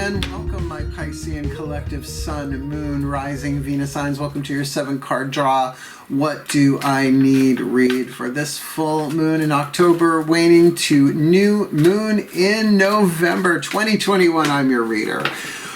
and welcome my Piscean collective Sun, Moon, Rising, Venus signs. Welcome to your 7-card draw. What do I need read for this full moon in October, waning to new moon in November 2021? I'm your reader.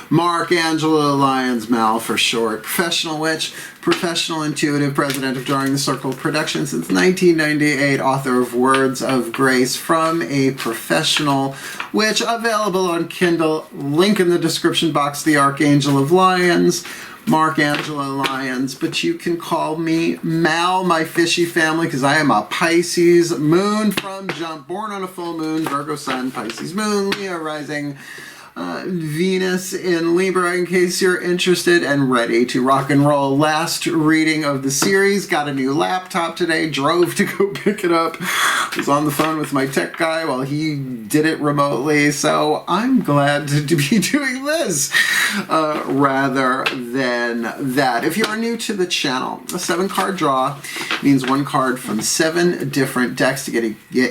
Mark Angelo, Lyons, Mal for short. Professional witch, professional intuitive, president of DrawingTheCircle production since 1998, author of Words of Grace from a Professional Witch, available on Kindle. Link in the description box, the Archangel of Lyons, Mark Angelo Lyons, but you can call me Mal, my fishy family, because I am a Pisces moon from jump, born on a full moon, Virgo sun, Pisces moon, Leo rising, Venus in Libra, in case you're interested and ready to rock and roll. Last reading of the series. Got a new laptop today. Drove to go pick it up. Was on the phone with my tech guy while he did it remotely. So I'm glad to be doing this rather than that. If you are new to the channel, a 7-card draw means 1 card from 7 different decks to get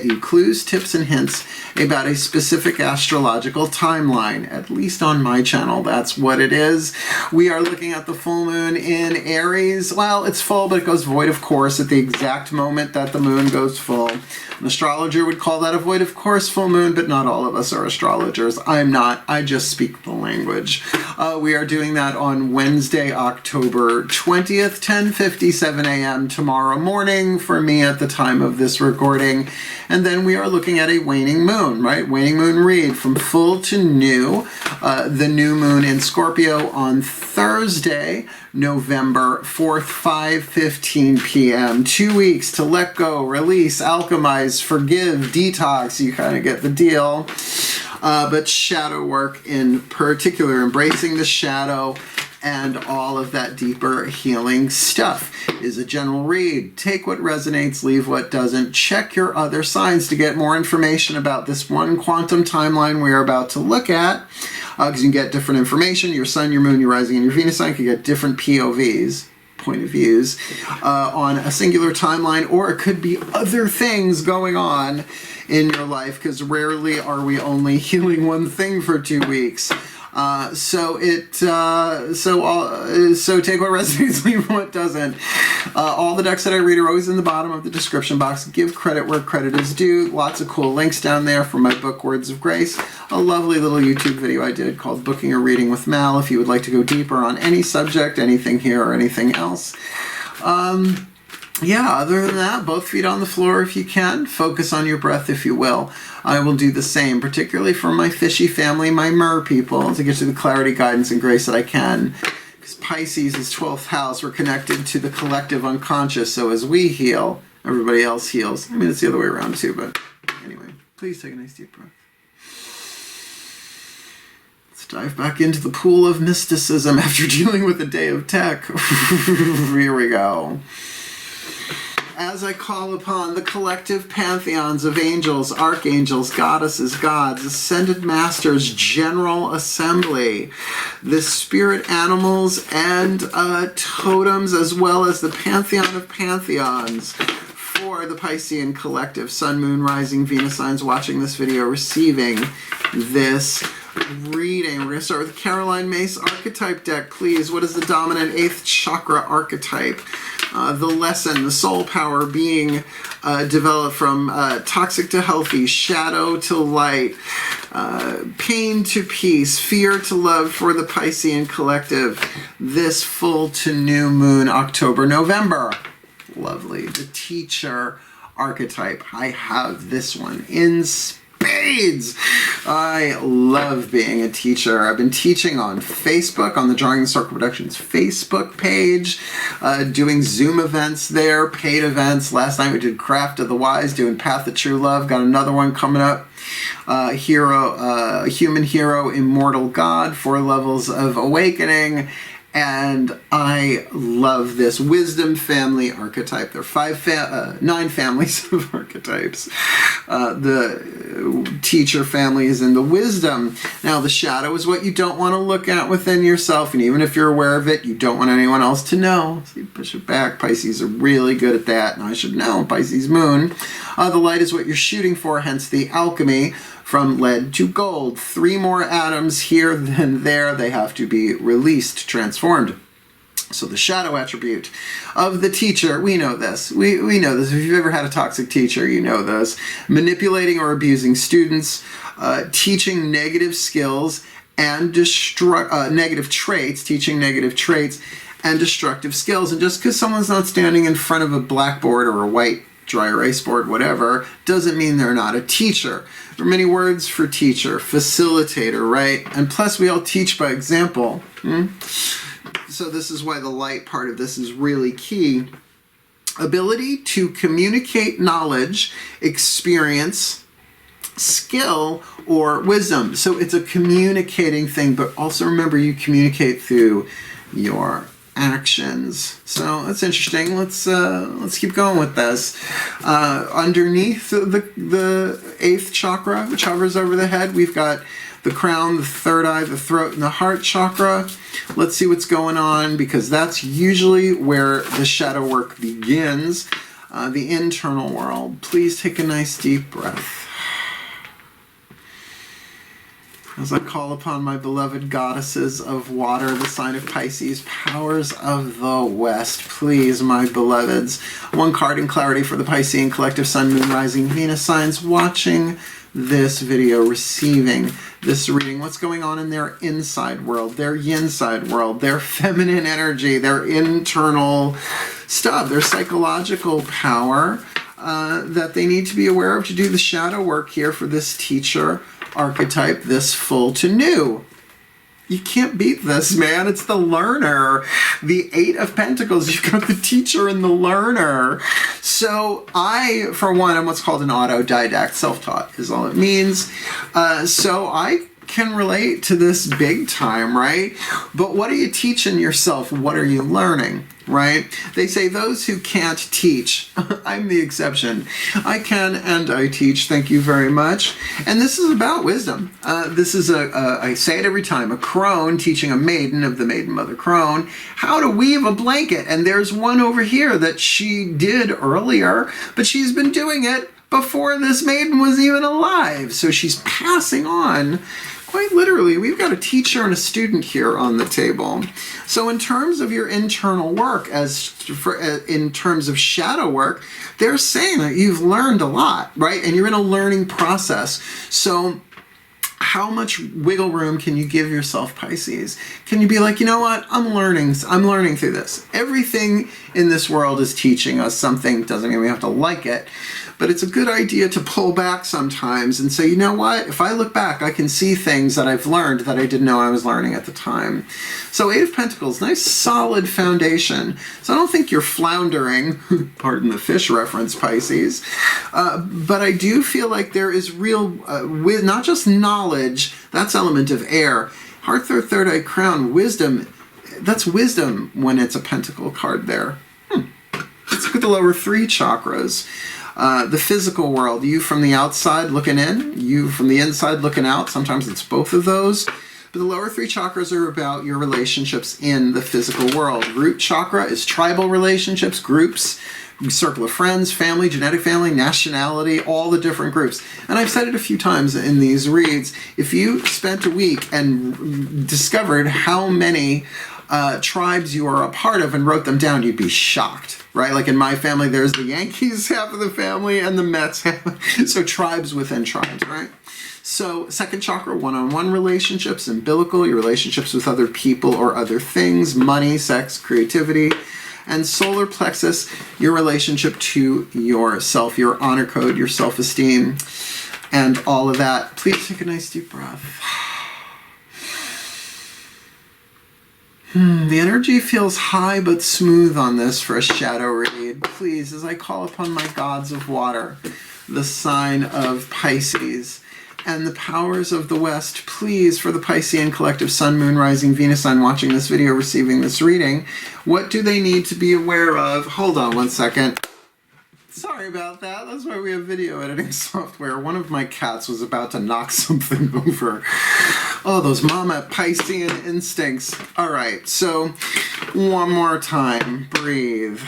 you clues, tips, and hints about a specific astrological timeline. At least on my channel, that's what it is. We are looking at the full moon in Aries. Well, it's full, but it goes void, of course, at the exact moment that the moon goes full. An astrologer would call that a void, of course, full moon, but not all of us are astrologers. I'm not. I just speak the language. We are doing that on Wednesday, October 20th, 10:57 a.m. tomorrow morning for me at the time of this recording. And then we are looking at a waning moon, right? Waning moon read from full to new. The new moon in Scorpio on Thursday, November 4th, 5:15 p.m. 2 weeks to let go, release, alchemize, forgive, detox. You kind of get the deal. But shadow work in particular, embracing the shadow and all of that deeper healing stuff is a general read. Take what resonates, leave what doesn't. Check your other signs to get more information about this one quantum timeline we are about to look at, because you can get different information. Your sun, your moon, your rising, and your Venus sign can get different POVs, point of views, on a singular timeline, or it could be other things going on in your life, because rarely are we only healing one thing for 2 weeks. So take what resonates, leave what doesn't. All the decks that I read are always in the bottom of the description box. Give credit where credit is due. Lots of cool links down there for my book, Words of Grace. A lovely little YouTube video I did called Booking a Reading with Mal, if you would like to go deeper on any subject, anything here or anything else. Yeah, other than that, both feet on the floor if you can. Focus on your breath if you will. I will do the same, particularly for my fishy family, my mer people, to get to the clarity, guidance, and grace that I can. Because Pisces is 12th house. We're connected to the collective unconscious. So as we heal, everybody else heals. I mean, it's the other way around too, but anyway, please take a nice deep breath. Let's dive back into the pool of mysticism after dealing with a day of tech. Here we go. As I call upon the collective pantheons of angels, archangels, goddesses, gods, ascended masters, general assembly, the spirit animals and totems, as well as the pantheon of pantheons, for the Piscean collective, sun, moon, rising, Venus signs watching this video, receiving this reading. We're going to start with the Caroline Mace archetype deck, please. What is the dominant 8th chakra archetype? The lesson, the soul power being developed from toxic to healthy, shadow to light, pain to peace, fear to love for the Piscean collective. This full to new moon, October, November. Lovely. The teacher archetype. I have this one in spades. I love being a teacher. I've been teaching on Facebook, on the DrawingTheCircle Productions Facebook page, doing Zoom events there, paid events. Last night we did Craft of the Wise, doing Path of True Love. Got another one coming up. Human Hero, Immortal God, 4 levels of awakening. And I love this wisdom family archetype. There are 9 families of archetypes. The teacher family is in the wisdom. Now, the shadow is what you don't want to look at within yourself. And even if you're aware of it, you don't want anyone else to know. So you push it back. Pisces are really good at that. And I should know. Pisces moon. The light is what you're shooting for, hence the alchemy. from lead to gold. 3 more atoms here than there. They have to be released, transformed. So the shadow attribute of the teacher, we know this. We know this. If you've ever had a toxic teacher, you know this. Manipulating or abusing students, teaching negative skills and negative traits, teaching negative traits and destructive skills. And just because someone's not standing in front of a blackboard or a white dry erase board, whatever, doesn't mean they're not a teacher. There are many words for teacher, facilitator, right? And plus we all teach by example. So this is why the light part of this is really key. Ability to communicate knowledge, experience, skill, or wisdom. So it's a communicating thing, but also remember you communicate through your actions. So that's interesting. Let's keep going with this. Underneath the 8th chakra, which hovers over the head, we've got the crown, the third eye, the throat, and the heart chakra. Let's see what's going on, because that's usually where the shadow work begins. The internal world. Please take a nice deep breath. As I call upon my beloved goddesses of water, the sign of Pisces, powers of the West, please, my beloveds. 1 card in clarity for the Piscean collective Sun, Moon, Rising, Venus signs watching this video, receiving this reading. What's going on in their inside world, their yin side world, their feminine energy, their internal stuff, their psychological power that they need to be aware of to do the shadow work here for this teacher archetype, this full to new. You can't beat this, man. It's the learner. The 8 of Pentacles. You've got the teacher and the learner. So I, for one, am what's called an autodidact. Self-taught is all it means. So I can relate to this big time, right? But what are you teaching yourself? What are you learning, right? They say those who can't teach. I'm the exception. I can and I teach. Thank you very much. And this is about wisdom. This is I say it every time, a crone teaching a maiden of the maiden mother crone how to weave a blanket. And there's one over here that she did earlier, but she's been doing it before this maiden was even alive. So she's passing on. Quite literally, we've got a teacher and a student here on the table. So in terms of your internal work, in terms of shadow work, they're saying that you've learned a lot, right? And you're in a learning process. So how much wiggle room can you give yourself, Pisces? Can you be like, you know what, I'm learning through this. Everything in this world is teaching us something. Doesn't mean we have to like it, but it's a good idea to pull back sometimes and say, you know what, if I look back, I can see things that I've learned that I didn't know I was learning at the time. So 8 of Pentacles, nice solid foundation. So I don't think you're floundering, pardon the fish reference, Pisces, but I do feel like there is real, with not just knowledge, that's element of air, heart, third eye, crown, wisdom, that's wisdom when it's a pentacle card there. Let's look at the lower 3 chakras. The physical world, you from the outside looking in, you from the inside looking out. Sometimes it's both of those. But the lower 3 chakras are about your relationships in the physical world. Root chakra is tribal relationships, groups, circle of friends, family, genetic family, nationality, all the different groups. And I've said it a few times in these reads. If you spent a week and discovered how many tribes you are a part of and wrote them down, you'd be shocked. Right? Like in my family, there's the Yankees half of the family and the Mets half. So tribes within tribes, right? So 2nd chakra, one-on-one relationships, umbilical, your relationships with other people or other things, money, sex, creativity. And solar plexus, your relationship to yourself, your honor code, your self-esteem, and all of that. Please take a nice deep breath. The energy feels high but smooth on this for a shadow read. Please, as I call upon my gods of water, the sign of Pisces, and the powers of the West, please, for the Piscean collective Sun, Moon, Rising, Venus sign watching this video, receiving this reading, what do they need to be aware of? Hold on one second. Sorry about that. That's why we have video editing software. One of my cats was about to knock something over. Oh, those mama Piscean instincts. All right, so one more time. Breathe.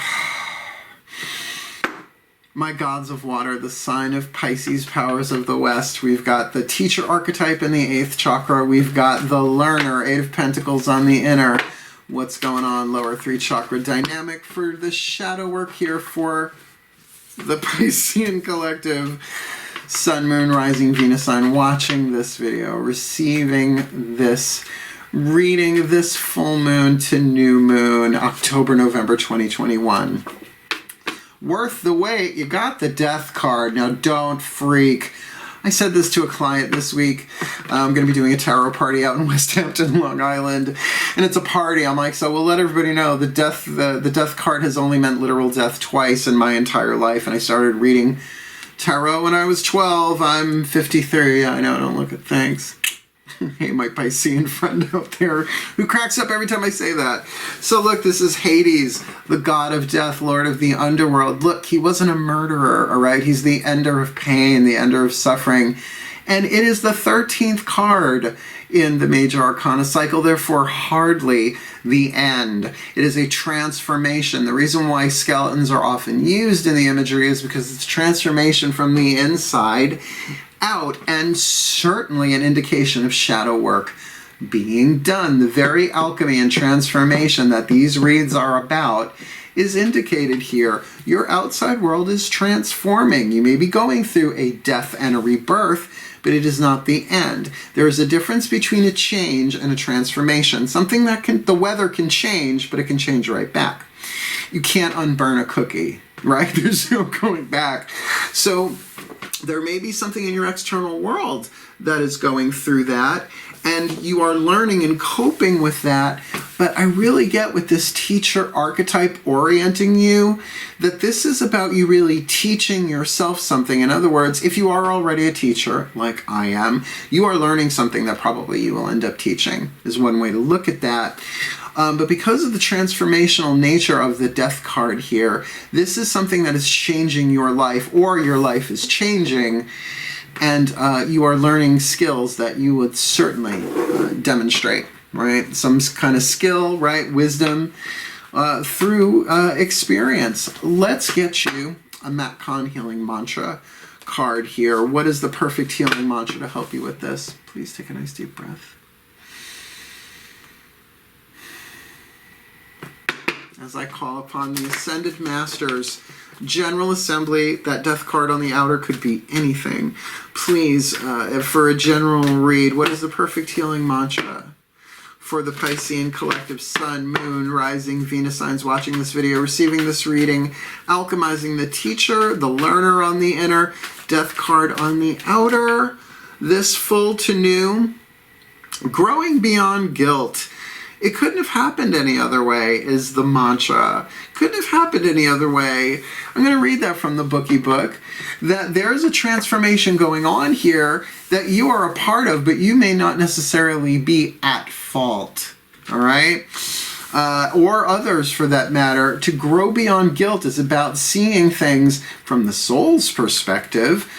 My gods of water, the sign of Pisces, powers of the West. We've got the teacher archetype in the 8th chakra. We've got the learner, 8 of Pentacles on the inner. What's going on? Lower 3 chakra dynamic for the shadow work here for the Piscean collective. Sun, Moon, Rising, Venus sign, watching this video, receiving this reading, this full moon to new moon, October, November 2021. Worth the wait. You got the Death card. Now don't freak. I said this to a client this week. I'm going to be doing a tarot party out in West Hampton, Long Island, and it's a party. I'm like, so we'll let everybody know the Death card has only meant literal death twice in my entire life, and I started reading tarot when I was 12. I'm 53. I know, don't look at things. Hey, my Piscean friend out there who cracks up every time I say that. So look, this is Hades, the god of death, lord of the underworld. Look, he wasn't a murderer, all right? He's the ender of pain, the ender of suffering. And it is the 13th card in the major arcana cycle, therefore hardly the end. It is a transformation. The reason why skeletons are often used in the imagery is because it's transformation from the inside out, and certainly an indication of shadow work being done. The very alchemy and transformation that these reads are about is indicated here. Your outside world is transforming. You may be going through a death and a rebirth, but it is not the end. There is a difference between a change and a transformation. Something that the weather can change, but it can change right back. You can't unburn a cookie, right? There's no going back. So there may be something in your external world that is going through that, and you are learning and coping with that. But I really get with this teacher archetype orienting you that this is about you really teaching yourself something. In other words, if you are already a teacher, like I am, you are learning something that probably you will end up teaching, is one way to look at that. But because of the transformational nature of the Death card here, this is something that is changing your life, or your life is changing, and you are learning skills that you would certainly demonstrate, right? Some kind of skill, right? Wisdom through experience. Let's get you a Matt Kahn healing mantra card here. What is the perfect healing mantra to help you with this? Please take a nice deep breath. As I call upon the Ascended Masters, General Assembly, that Death card on the outer could be anything. Please, for a general read, what is the perfect healing mantra for the Piscean collective? Sun, Moon, Rising, Venus signs watching this video, receiving this reading, alchemizing the teacher, the learner on the inner, Death card on the outer, this full to new, growing beyond guilt. It couldn't have happened any other way is the mantra. Couldn't have happened any other way. I'm going to read that from the Bookie Book. That there's a transformation going on here that you are a part of, but you may not necessarily be at fault. All right? Or others for that matter. To grow beyond guilt is about seeing things from the soul's perspective,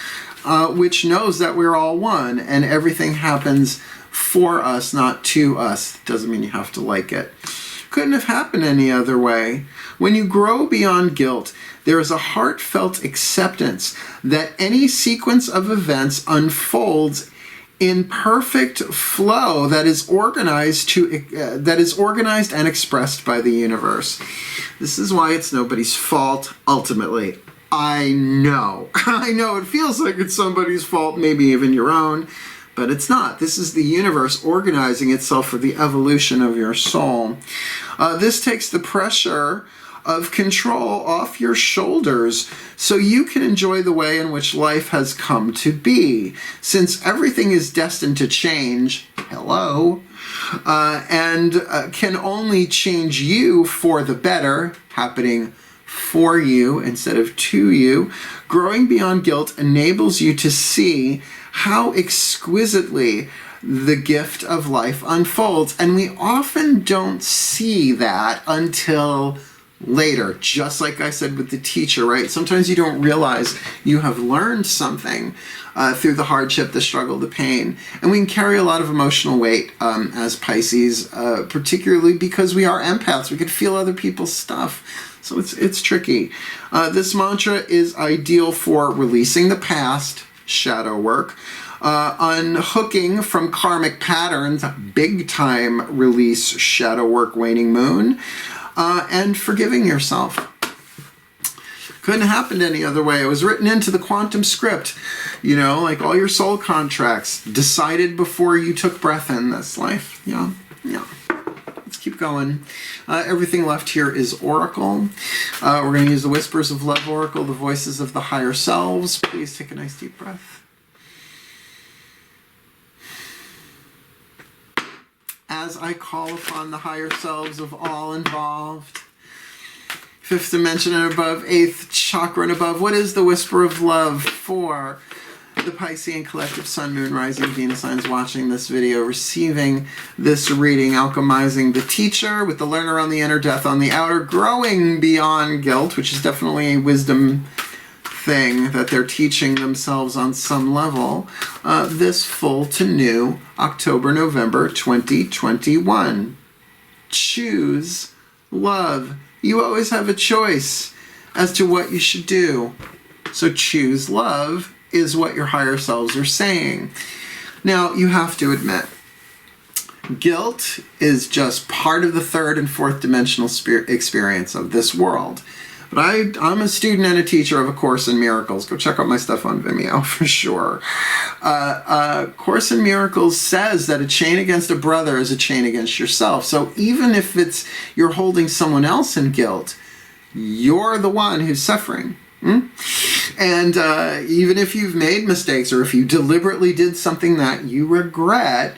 which knows that we're all one and everything happens for us, not to us. Doesn't mean you have to like it. Couldn't have happened any other way. When you grow beyond guilt, there is a heartfelt acceptance that any sequence of events unfolds in perfect flow that is organized and expressed by the universe. This is why it's nobody's fault ultimately. I know it feels like it's somebody's fault, maybe even your own. But it's not. This is the universe organizing itself for the evolution of your soul. This takes the pressure of control off your shoulders so you can enjoy the way in which life has come to be. Since everything is destined to change, hello, and can only change you for the better, happening for you instead of to you, growing beyond guilt enables you to see how exquisitely the gift of life unfolds. And we often don't see that until later, just like I said with the teacher, right? Sometimes you don't realize you have learned something through the hardship, the struggle, the pain. And we can carry a lot of emotional weight as Pisces, particularly because we are empaths. We can feel other people's stuff. So it's tricky. This mantra is ideal for releasing the past, shadow work, unhooking from karmic patterns, big time release, shadow work, waning moon, and forgiving yourself. Couldn't happen any other way. It was written into the quantum script, you know, like all your soul contracts decided before you took breath in this life. Yeah. Let's keep going. Everything left here is Oracle. We're going to use the Whispers of Love Oracle, the voices of the higher selves. Please take a nice deep breath. As I call upon the higher selves of all involved, 5th dimension and above, 8th chakra and above, what is the whisper of love for the Piscean collective Sun, Moon, Rising, Venus signs watching this video, receiving this reading, alchemizing the teacher with the learner on the inner, death on the outer, growing beyond guilt, which is definitely a wisdom thing that they're teaching themselves on some level, this full to new October, November 2021. Choose love. You always have a choice as to what you should do. So choose love is what your higher selves are saying. Now, you have to admit, guilt is just part of the 3rd and 4th dimensional experience of this world. But I'm a student and a teacher of A Course in Miracles. Go check out my stuff on Vimeo for sure. Course in Miracles says that a chain against a brother is a chain against yourself. So even if you're holding someone else in guilt, you're the one who's suffering. And even if you've made mistakes or if you deliberately did something that you regret,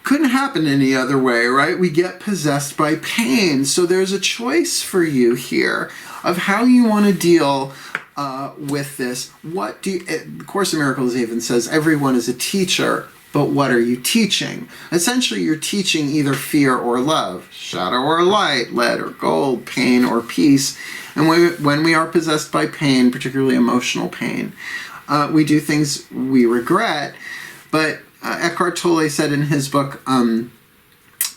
couldn't happen any other way, right? We get possessed by pain. So there's a choice for you here of how you want to deal with this. The Course in Miracles even says everyone is a teacher, but what are you teaching? Essentially, you're teaching either fear or love, shadow or light, lead or gold, pain or peace. And when we are possessed by pain, particularly emotional pain, we do things we regret. But Eckhart Tolle said in his book,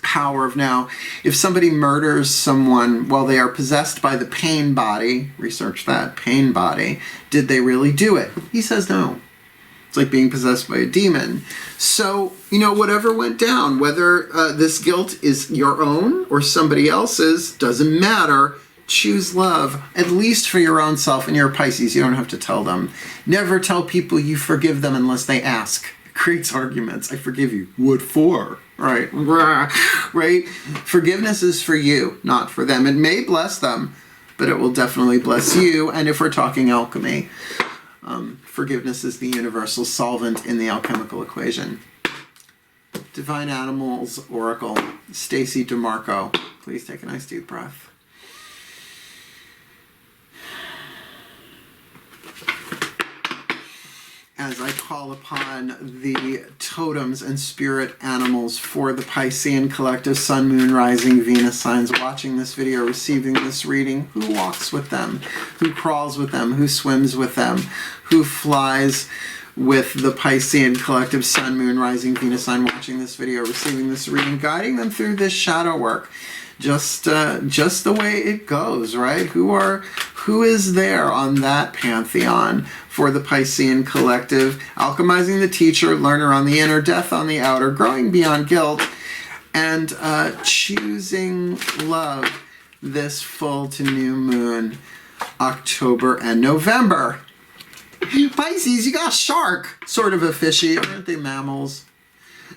Power of Now, if somebody murders someone while they are possessed by the pain body, research that, pain body, did they really do it? He says no. It's like being possessed by a demon. So, whatever went down, whether this guilt is your own or somebody else's, doesn't matter. Choose love, at least for your own self. And you're a Pisces, you don't have to tell them. Never tell people you forgive them unless they ask. It creates arguments. I forgive you. What for? Right? Right? Forgiveness is for you, not for them. It may bless them, but it will definitely bless you. And if we're talking alchemy, forgiveness is the universal solvent in the alchemical equation. Divine Animals Oracle, Stacy DeMarco. Please take a nice deep breath. As I call upon the totems and spirit animals for the Piscean collective Sun, Moon, Rising, Venus signs watching this video, receiving this reading, who walks with them, who crawls with them, who swims with them, who flies with the Piscean collective Sun, Moon, Rising, Venus sign watching this video, receiving this reading, guiding them through this shadow work. Just the way it goes, right? Who is there on that pantheon for the Piscean collective, alchemizing the teacher, learner on the inner, death on the outer, growing beyond guilt, and choosing love this full to new moon, October and November. Pisces, you got a shark, sort of a fishy, aren't they mammals?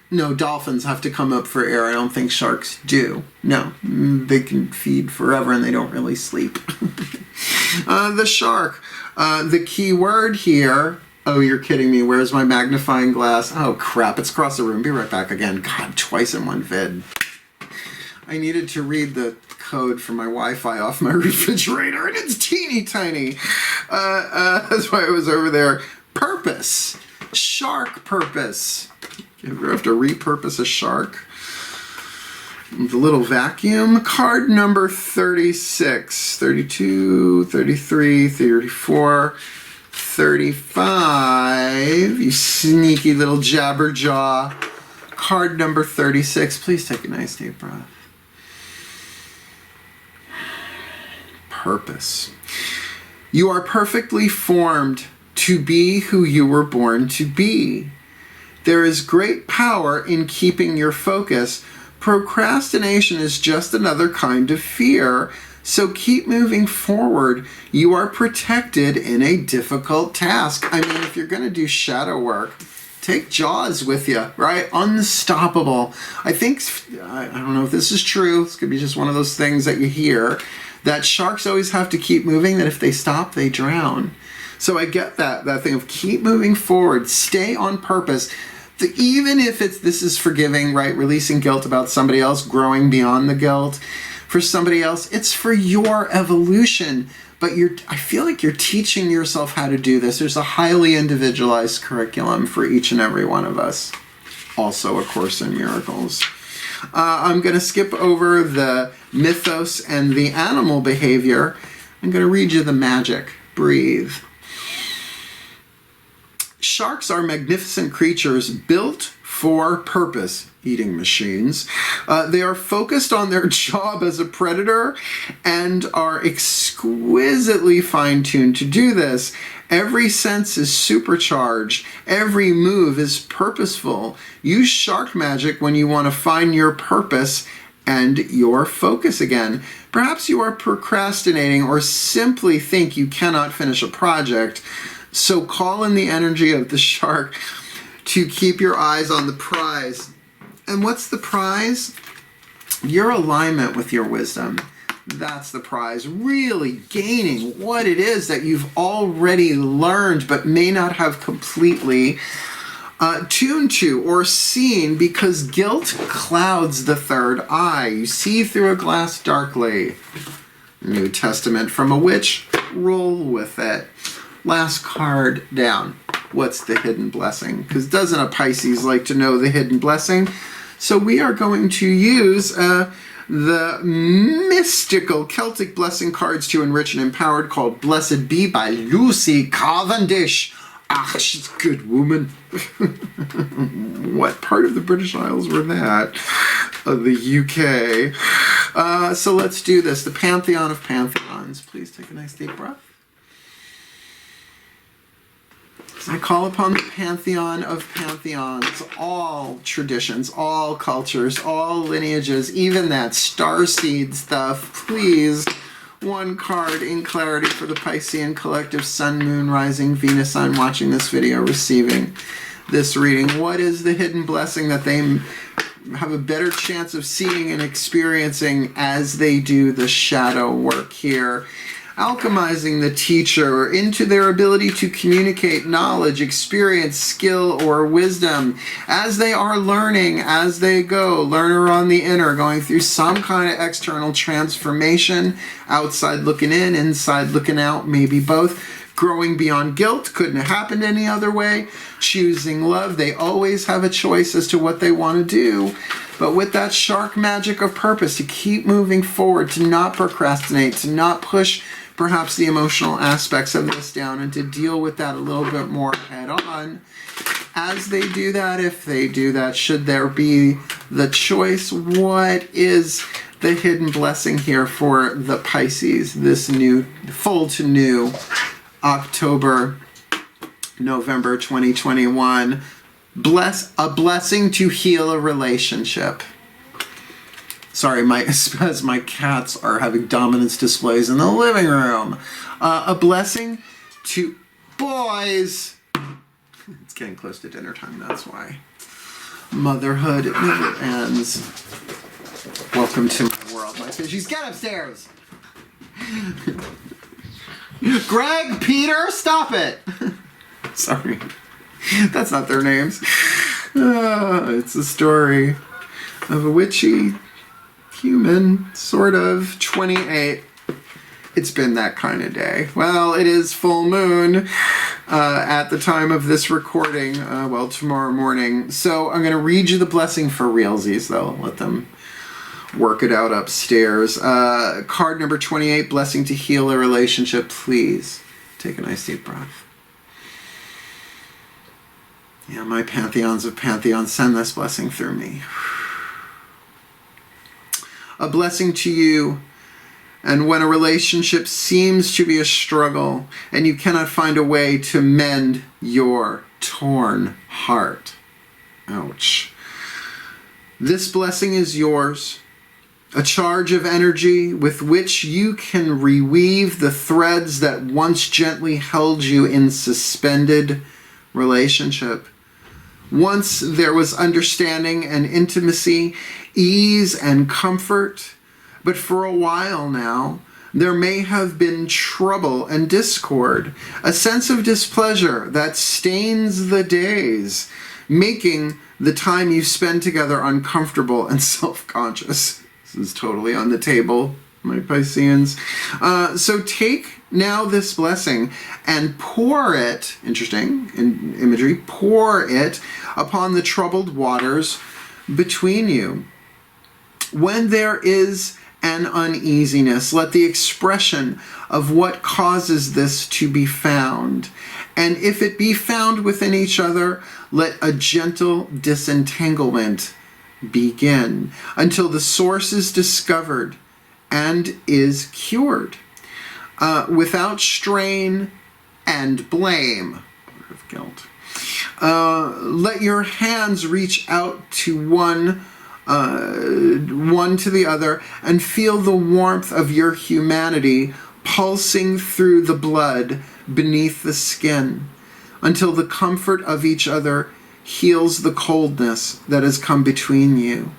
No, dolphins have to come up for air. I don't think sharks do. No, they can feed forever and they don't really sleep. The shark. The key word here. Oh, you're kidding me. Where's my magnifying glass? Oh, crap. It's across the room. Be right back again. God, twice in one vid. I needed to read the code for my Wi-Fi off my refrigerator, and it's teeny tiny. That's why I was over there. Purpose. Shark purpose. You ever have to repurpose a shark? the little vacuum. Card number 36, 32, 33, 34, 35. You sneaky little jabberjaw. Card number 36. Please take a nice deep breath. Purpose. You are perfectly formed to be who you were born to be. There is great power in keeping your focus. Procrastination is just another kind of fear, so keep moving forward. You are protected in a difficult task. I mean, if you're going to do shadow work, take Jaws with you, right? Unstoppable. I think, I don't know if this is true, this could be just one of those things that you hear, that sharks always have to keep moving, that if they stop, they drown. So I get that thing of keep moving forward, stay on purpose. Even if this is forgiving, right? Releasing guilt about somebody else, growing beyond the guilt for somebody else, it's for your evolution. But I feel like you're teaching yourself how to do this. There's a highly individualized curriculum for each and every one of us. Also, A Course in Miracles. I'm going to skip over the mythos and the animal behavior. I'm going to read you the magic. Breathe. Sharks are magnificent creatures built for purpose, eating machines. They are focused on their job as a predator and are exquisitely fine-tuned to do this. Every sense is supercharged. Every move is purposeful. Use shark magic when you want to find your purpose and your focus again. Perhaps you are procrastinating or simply think you cannot finish a project. So call in the energy of the shark to keep your eyes on the prize. And what's the prize? Your alignment with your wisdom. That's the prize. Really gaining what it is that you've already learned but may not have completely tuned to or seen, because guilt clouds the third eye. You see through a glass darkly. New Testament from a witch. Roll with it. Last card down. What's the hidden blessing? Because doesn't a Pisces like to know the hidden blessing? So we are going to use the mystical Celtic blessing cards to enrich and empowered, called Blessed Be by Lucy Cavendish. Ah, she's a good woman. What part of the British Isles were that? The UK. So let's do this. The Pantheon of Pantheons. Please take a nice deep breath. I call upon the Pantheon of Pantheons, all traditions, all cultures, all lineages, even that starseed stuff. Please, one card in clarity for the Piscean collective, Sun, Moon, Rising, Venus, Sun, watching this video, receiving this reading. What is the hidden blessing that they have a better chance of seeing and experiencing as they do the shadow work here? Alchemizing the teacher into their ability to communicate knowledge, experience, skill, or wisdom as they are learning, as they go. Learner on the inner, going through some kind of external transformation. Outside looking in, inside looking out, maybe both. Growing beyond guilt, couldn't have happened any other way. Choosing love, they always have a choice as to what they want to do. But with that shark magic of purpose, to keep moving forward, to not procrastinate, to not push perhaps the emotional aspects of this down, and to deal with that a little bit more head on. As they do that, if they do that, should there be the choice, what is the hidden blessing here for the Pisces, this new, full to new October, November 2021? A blessing to heal a relationship. Sorry, as my cats are having dominance displays in the living room. A blessing to boys. It's getting close to dinner time, that's why. Motherhood never ends. Welcome to my world, my fishies. Get upstairs! Greg, Peter, stop it! Sorry. That's not their names. It's a story of a witchy human, sort of, 28. It's been that kind of day. Well, it is full moon at the time of this recording, well, tomorrow morning. So I'm going to read you the blessing for realsies, though. Let them work it out upstairs. Card number 28, blessing to heal a relationship. Please take a nice deep breath. Yeah, my pantheons of pantheons, send this blessing through me. A blessing to you. And when a relationship seems to be a struggle and you cannot find a way to mend your torn heart. Ouch. This blessing is yours. A charge of energy with which you can reweave the threads that once gently held you in suspended relationship. Once there was understanding and intimacy, ease and comfort. But for a while now, there may have been trouble and discord, a sense of displeasure that stains the days, making the time you spend together uncomfortable and self-conscious. This is totally on the table, my Pisceans. So take now this blessing and pour it, interesting in imagery, pour it upon the troubled waters between you. When there is an uneasiness, let the expression of what causes this to be found. And if it be found within each other, let a gentle disentanglement begin until the source is discovered and is cured. Without strain and blame, of guilt. Let your hands reach out to one to the other and feel the warmth of your humanity pulsing through the blood beneath the skin until the comfort of each other heals the coldness that has come between you.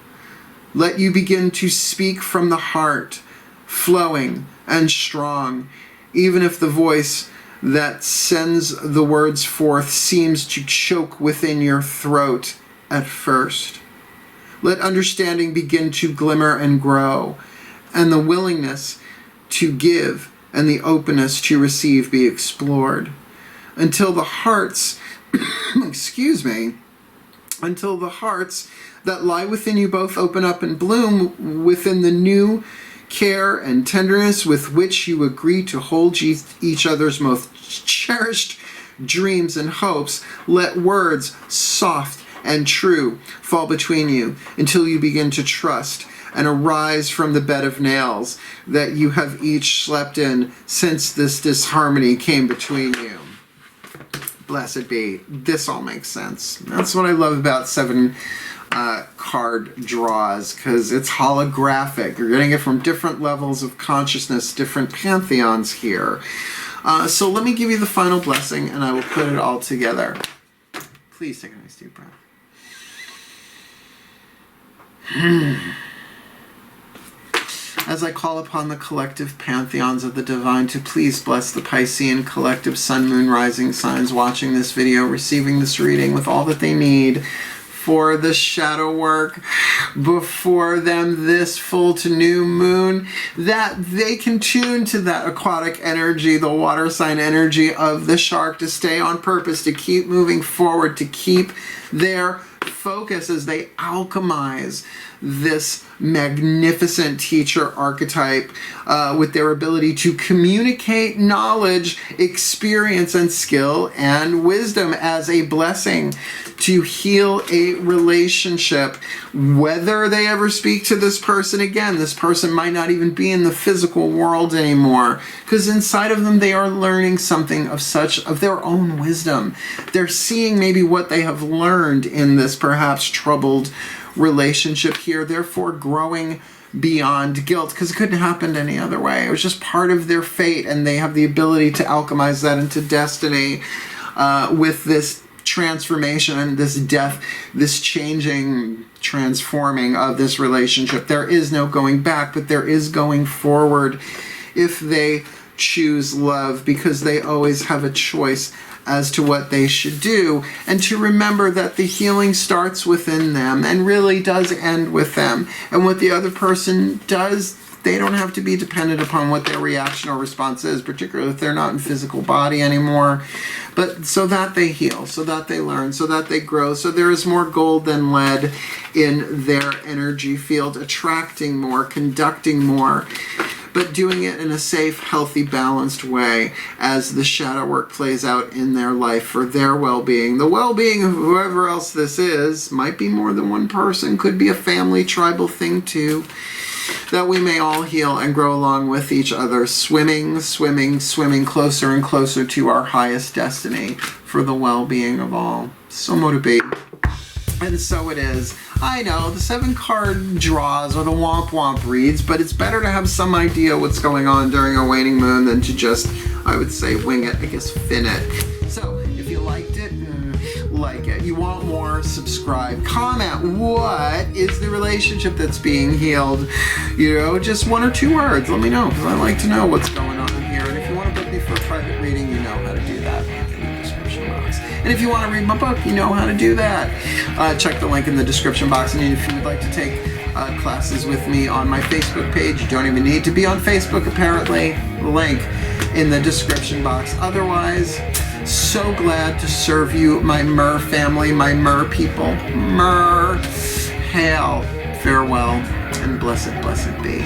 Let you begin to speak from the heart, flowing and strong, even if the voice that sends the words forth seems to choke within your throat at first. Let understanding begin to glimmer and grow, and the willingness to give and the openness to receive be explored, until the hearts, until the hearts that lie within you both open up and bloom within the new care and tenderness with which you agree to hold each other's most cherished dreams and hopes. Let words soft and true fall between you until you begin to trust and arise from the bed of nails that you have each slept in since this disharmony came between you. Blessed be. This all makes sense. That's what I love about 7 card draws, because it's holographic. You're getting it from different levels of consciousness, different pantheons here. So let me give you the final blessing and I will put it all together. Please take a nice deep breath. As I call upon the collective pantheons of the divine to please bless the Piscean collective sun, moon, rising signs watching this video, receiving this reading with all that they need for the shadow work before them this full to new moon, that they can tune to that aquatic energy, the water sign energy of the shark, to stay on purpose, to keep moving forward, to keep their focus as they alchemize this magnificent teacher archetype with their ability to communicate knowledge, experience, and skill and wisdom as a blessing to heal a relationship. Whether they ever speak to this person again, this person might not even be in the physical world anymore, because inside of them they are learning something of their own wisdom. They're seeing maybe what they have learned in this perhaps troubled relationship here, therefore growing beyond guilt, because it couldn't happen any other way. It was just part of their fate, and they have the ability to alchemize that into destiny with this transformation and this death, this changing, transforming of this relationship. There is no going back, but there is going forward if they choose love, because they always have a choice as to what they should do, and to remember that the healing starts within them and really does end with them. And what the other person does, they don't have to be dependent upon what their reaction or response is, particularly if they're not in physical body anymore. But so that they heal, so that they learn, so that they grow, so there is more gold than lead in their energy field, attracting more, conducting more, but doing it in a safe, healthy, balanced way as the shadow work plays out in their life for their well-being. The well-being of whoever else this is might be more than one person, could be a family, tribal thing too. That we may all heal and grow along with each other, swimming, swimming, swimming closer and closer to our highest destiny for the well-being of all. So mote it be. And so it is. I know, the 7-card draws or the womp reads, but it's better to have some idea what's going on during a waning moon than to just, I would say, wing it, I guess, fin it. So, if you liked it, like it. You want more, subscribe. Comment, what is the relationship that's being healed? You know, just 1 or 2 words. Let me know, because I like to know what's going on here. And if you want to book me for a private reading, you know how to do that in the description box. And if you want to read my book, you know how to do that. Check the link in the description box. And if you would like to take classes with me on my Facebook page, you don't even need to be on Facebook, apparently. The link in the description box. Otherwise, so glad to serve you, my Mer family, my Mer people. Mer, hail, farewell, and blessed, blessed be.